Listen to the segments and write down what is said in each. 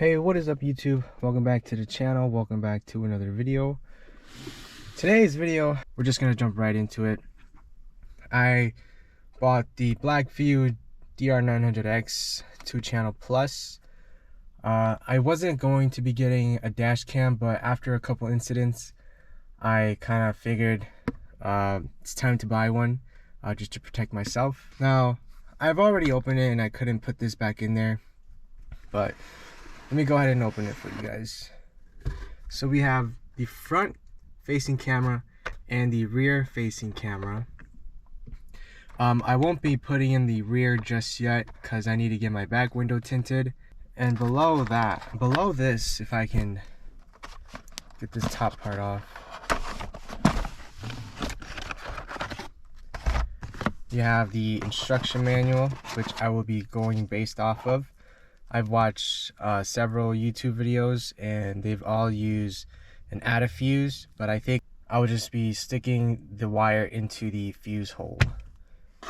Hey, what is up YouTube? Welcome back to the channel. Welcome back to another video. Today's video, we're just gonna jump right into it. I bought the BlackVue DR900x 2-channel plus. I wasn't going to be getting a dash cam, but after a couple incidents, I kind of figured it's time to buy one just to protect myself. Now, I've already opened it and I couldn't put this back in there, but let me go ahead and open it for you guys. So we have the front facing camera and the rear facing camera. I won't be putting in the rear just yet because I need to get my back window tinted. And below this, if I can get this top part off, you have the instruction manual, which I will be going based off of. I've watched several YouTube videos and they've all used an add fuse, but I think I would just be sticking the wire into the fuse hole.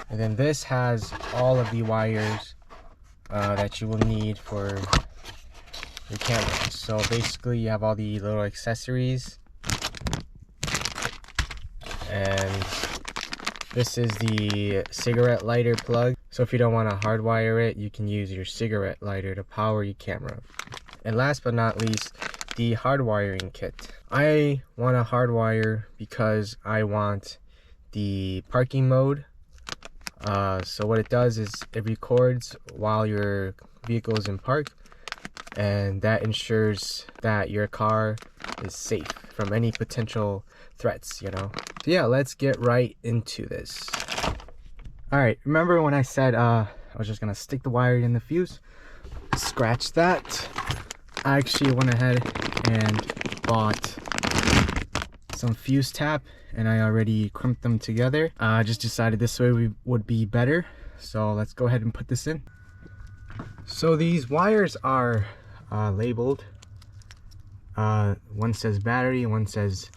And then this has all of the wires that you will need for your camera. So basically you have all the little accessories, and this is the cigarette lighter plug. So if you don't want to hardwire it, you can use your cigarette lighter to power your camera. And last but not least, the hardwiring kit. I want to hardwire because I want the parking mode. So what it does is it records while your vehicle is in park, and that ensures that your car is safe from any potential threats, you know. So yeah, let's get right into this. Alright, remember when I said I was just gonna stick the wire in the fuse? Scratch that. I actually went ahead and bought some fuse tap, and I already crimped them together. I just decided this way would be better. So let's go ahead and put this in. So these wires are labeled. One says battery, one says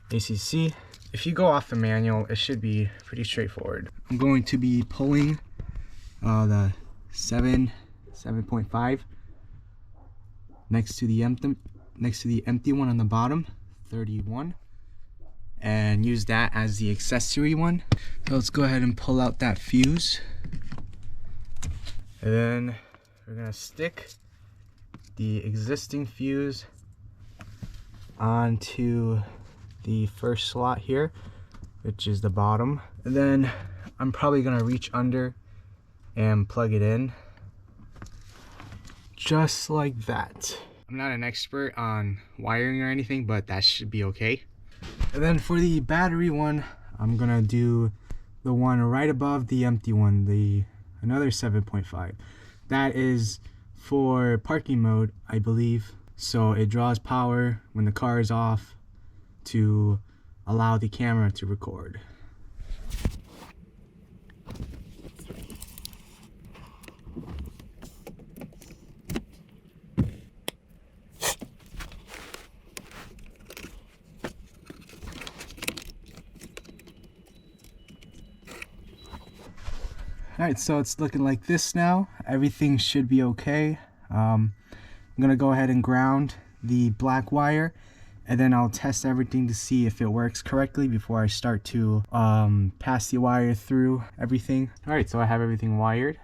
ACC. If you go off the manual, it should be pretty straightforward. I'm going to be pulling the 7.5 next to the empty one on the bottom, 31, and use that as the accessory one. So let's go ahead and pull out that fuse, and then we're gonna stick the existing fuse onto the first slot here, which is the bottom, and then I'm probably gonna reach under and plug it in just like that. I'm not an expert on wiring or anything, but that should be okay. And then for the battery one, I'm gonna do the one right above the empty one, another 7.5. That is for parking mode, I believe. So it draws power when the car is off to allow the camera to record. Alright, so it's looking like this now. Everything should be okay. I'm gonna go ahead and ground the black wire, and then I'll test everything to see if it works correctly before I start to pass the wire through everything. Alright, so I have everything wired.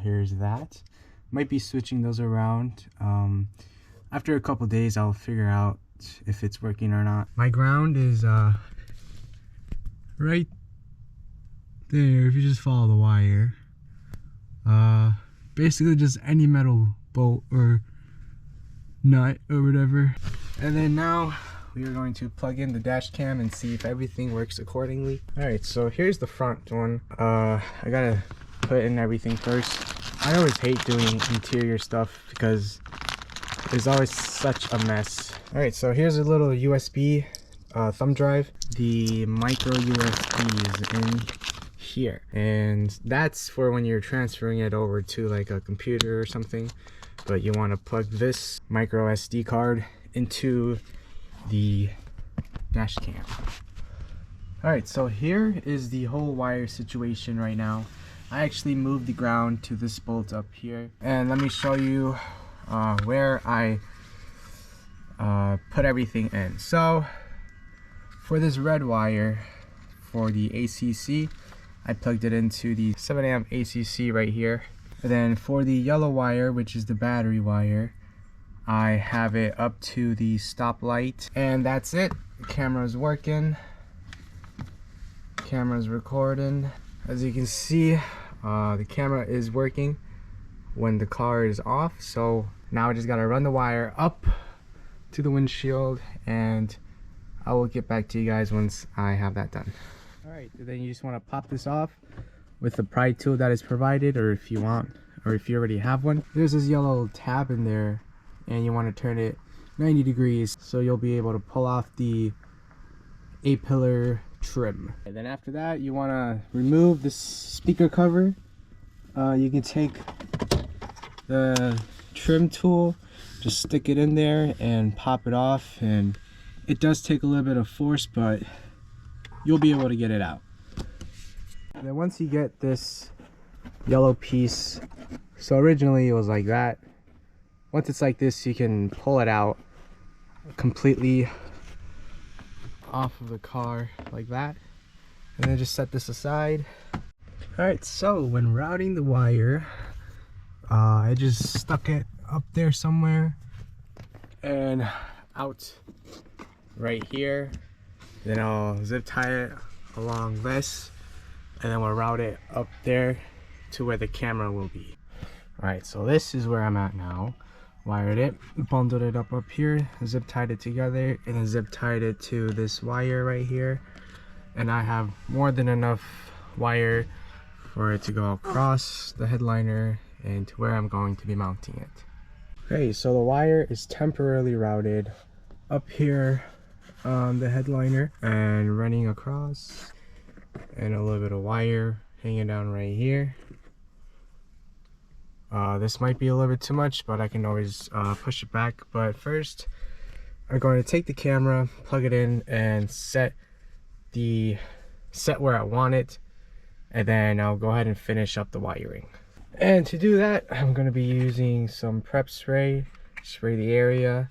Here's that. Might be switching those around. After a couple days, I'll figure out if it's working or not. My ground is right there. If you just follow the wire, basically just any metal bolt or nut or whatever. And then now we are going to plug in the dash cam and see if everything works accordingly. Alright, so here's the front one. I gotta put in everything first. I always hate doing interior stuff because there's always such a mess. Alright, so here's a little USB thumb drive. The micro USB is in here, and that's for when you're transferring it over to like a computer or something, but you want to plug this micro SD card into the dash cam. Alright, so here is the whole wire situation right now. I actually moved the ground to this bolt up here, and let me show you where I put everything in. So for this red wire for the ACC, I plugged it into the 7 amp ACC right here. And then for the yellow wire, which is the battery wire, I have it up to the stoplight, and that's it. The camera's working, camera's recording. As you can see, the camera is working when the car is off. So now I just gotta run the wire up to the windshield, and I will get back to you guys once I have that done. All right, then you just want to pop this off with the pry tool that is provided, or if you want, or if you already have one. There's this yellow tab in there, and you want to turn it 90 degrees so you'll be able to pull off the A-pillar trim. And then after that, you want to remove the speaker cover. You can take the trim tool, just stick it in there and pop it off, and it does take a little bit of force, but you'll be able to get it out. And then once you get this yellow piece, so originally it was like that. Once it's like this, you can pull it out completely off of the car like that, and then just set this aside. All right, so when routing the wire, I just stuck it up there somewhere and out right here. Then I'll zip tie it along this, and then we'll route it up there to where the camera will be. All right, so this is where I'm at now. Wired it, bundled it up here, zip tied it together, and then zip tied it to this wire right here. And I have more than enough wire for it to go across the headliner and to where I'm going to be mounting it. Okay, so the wire is temporarily routed up here on the headliner and running across, and a little bit of wire hanging down right here. This might be a little bit too much, but I can always push it back. But first, I'm going to take the camera, plug it in, and set where I want it, and then I'll go ahead and finish up the wiring. And to do that, I'm going to be using some prep spray. Spray the area,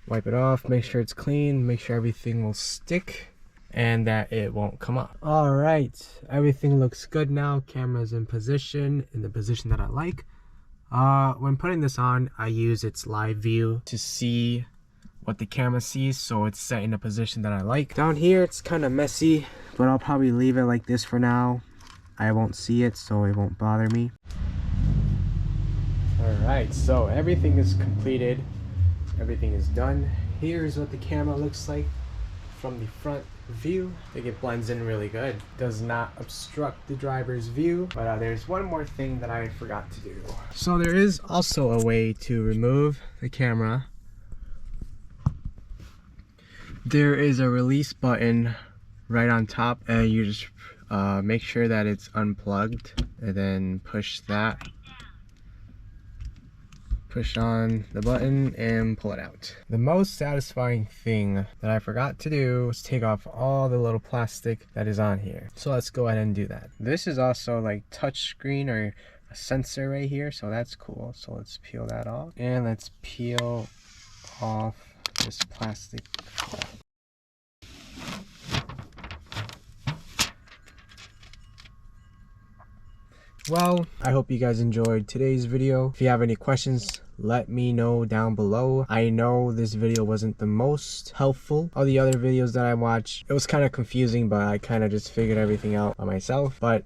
wipe it off, make sure it's clean, make sure everything will stick and that it won't come up. All right, everything looks good now. Camera's in position, in the position that I like. When putting this on, I use its live view to see what the camera sees, so it's set in a position that I like. Down here, it's kind of messy, but I'll probably leave it like this for now. I won't see it, so it won't bother me. Alright, so everything is completed. Everything is done. Here's what the camera looks like from the front view. I think it blends in really good. Does not obstruct the driver's view. But there's one more thing that I forgot to do. So there is also a way to remove the camera. There is a release button right on top, and you just make sure that it's unplugged, and then push that. Push on the button and pull it out. The most satisfying thing that I forgot to do was take off all the little plastic that is on here. So let's go ahead and do that. This is also like touch screen or a sensor right here, so that's cool. So let's peel that off, and let's peel off this plastic. Well, I hope you guys enjoyed today's video. If you have any questions, let me know down below. I know this video wasn't the most helpful. All the other videos that I watched, it was kind of confusing, but I kind of just figured everything out by myself. But